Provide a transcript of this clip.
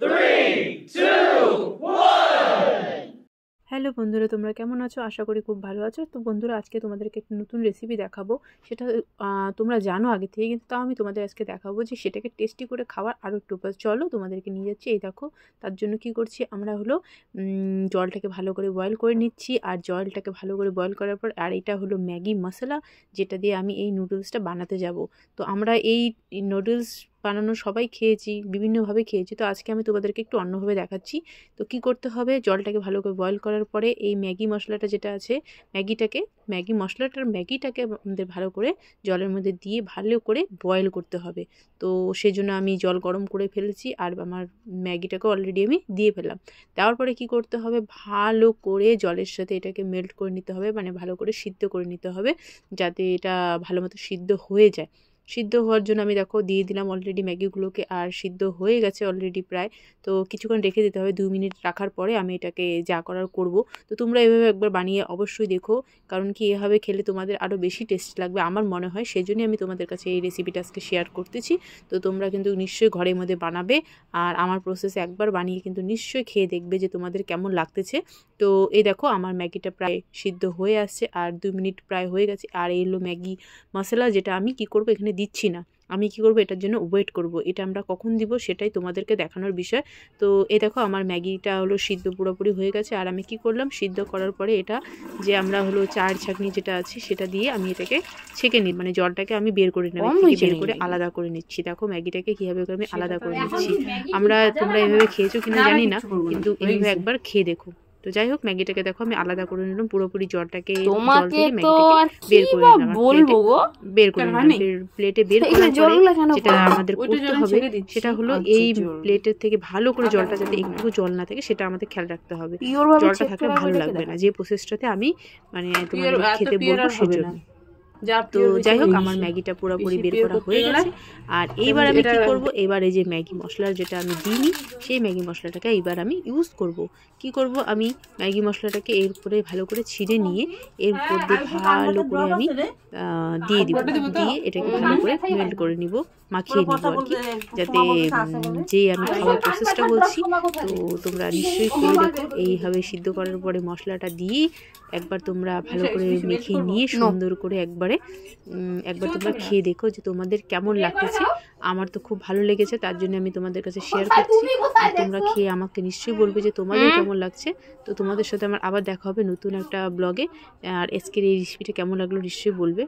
3, 2, 1. Hello বন্ধুরা, তোমরা কেমন আছো? আশা করি খুব ভালো আছো। তো বন্ধুরা, আজকে তোমাদেরকে একটা নতুন রেসিপি দেখাবো। সেটা তোমরা জানো আগে থেকে, কিন্তু তাও আমি তোমাদের আজকে দেখাবো যে সেটাকে টেস্টি করে খাওয়ার আরও একটু উপায়। চলো তোমাদেরকে নিয়ে যাচ্ছি। এই দেখো, তার জন্য কি করছি আমরা হলো জলটাকে ভালো করে বয়েল করে নিচ্ছি। আর জলটাকে ভালো করে বয়েল করার পর আর এটা হলো ম্যাগি মশলা, যেটা দিয়ে আমি এই নুডলসটা বানাতে যাব। তো আমরা এই নুডলস বানানো সবাই খেয়েছি, বিভিন্নভাবে খেয়েছি। তো আজকে আমি তোমাদেরকে একটু অন্যভাবে দেখাচ্ছি। তো কি করতে হবে, জলটাকে ভালো করে বয়েল করার পরে এই ম্যাগি মশলাটা যেটা আছে, ম্যাগিটাকে আমাদের ভালো করে জলের মধ্যে দিয়ে ভালো করে বয়েল করতে হবে। তো সেই জন্য আমি জল গরম করে ফেলেছি আর আমার ম্যাগিটাকে অলরেডি আমি দিয়ে ফেললাম। দেওয়ার পরে কি করতে হবে, ভালো করে জলের সাথে এটাকে মেল্ট করে নিতে হবে, মানে ভালো করে সিদ্ধ করে নিতে হবে, যাতে এটা ভালো মতো সিদ্ধ হয়ে যায়। সিদ্ধ হওয়ার জন্য আমি দেখো দিয়ে দিলাম অলরেডি ম্যাগিগুলোকে, আর সিদ্ধ হয়ে গেছে অলরেডি প্রায়। তো কিছুক্ষণ রেখে দিতে হবে, 2 মিনিট রাখার পরে আমি এটাকে যা করার করব। তো তোমরা এভাবে একবার বানিয়ে অবশ্যই দেখো, কারণ কি এভাবে খেলে তোমাদের আরও বেশি টেস্ট লাগবে আমার মনে হয়। সেই জন্যই আমি তোমাদের কাছে এই রেসিপিটা আজকে শেয়ার করতেছি। তো তোমরা কিন্তু নিশ্চয়ই ঘরের মধ্যে বানাবে, আর আমার প্রসেসে একবার বানিয়ে কিন্তু নিশ্চয়ই খেয়ে দেখবে যে তোমাদের কেমন লাগতেছে। তো এই দেখো আমার ম্যাগিটা প্রায় সিদ্ধ হয়ে আসছে, আর 2 মিনিট প্রায় হয়ে গেছে। আর এই হলো ম্যাগি মশলা, যেটা আমি কি করব এখানে দিচ্ছি না, আমি কি করব এটার জন্য ওয়েট করব। এটা আমরা কখন দিব সেটাই তোমাদেরকে দেখানোর বিষয়। তো এই দেখো আমার ম্যাগিটা হলো সিদ্ধ পুরোপুরি হয়ে গেছে। আর আমি কি করলাম, সিদ্ধ করার পরে এটা যে আমরা হলো চায়ের ছাঁকনি যেটা আছে সেটা দিয়ে আমি এটাকে ছেঁকে নিই, মানে জলটাকে আমি বের করে নেব, বের করে আলাদা করে নিচ্ছি। দেখো ম্যাগিটাকে কীভাবে আমি আলাদা করে নিচ্ছি। তোমরা এভাবে খেয়েছো কিনা জানি না, কিন্তু এইভাবে একবার খেয়ে দেখো। তো যাই হোক, ম্যাগিটাকে দেখো আমি আলাদা করে নিলাম, পুরোপুরি জলটাকে বের করে নিলাম, প্লেটে বের করার পরে যেটা আমাদের করতে হবে সেটা হলো এই প্লেটের থেকে ভালো করে জলটা যাতে একটু জল না থাকে সেটা আমাদের খেয়াল রাখতে হবে। জলটা থাকলে ভালো লাগবে না, যে প্রসেসটাতে আমি মানে তোমাদের খেতে বলবো সেজন্য। তো যাই হোক, আমার ম্যাগিটা পুরোপুরি বের করা হয়ে গেছে। আর এইবার আমি কি করব, এবার এই যে ম্যাগি মশলার যেটা আমি দিইনি সেই ম্যাগি মশলাটাকে এইবার আমি ইউজ করব। কি করব, আমি ম্যাগি মশলাটাকে এর উপরে ভালো করে ছিঁড়ে নিয়ে এর উপর দিয়ে ভালো করে আমি দিয়ে দিব, দিয়ে এটাকে ভালো করে মেল্ট করে নিব, মাখিয়ে নিব আর কি, যাতে যে আমি খাওয়ার প্রসেসটা বলছি তো তোমরা নিশ্চয়ই করে দেখো। এইভাবে সিদ্ধ করার পরে মশলাটা দিয়ে একবার তোমরা ভালো করে মেখে নিয়ে সুন্দর করে একবার তোমরা খেয়ে দেখো যে তোমাদের কেমন লাগতেছে। আমার তো খুব ভালো লেগেছে, তার জন্য আমি তোমাদের কাছে শেয়ার করছি। আর তোমরা খেয়ে আমাকে নিশ্চয়ই বলবে যে তোমাদের কেমন লাগছে। তো তোমাদের সাথে আমার আবার দেখা হবে নতুন একটা ব্লগে। আর আজকের এই রেসিপিটা কেমন লাগলো নিশ্চয়ই বলবে।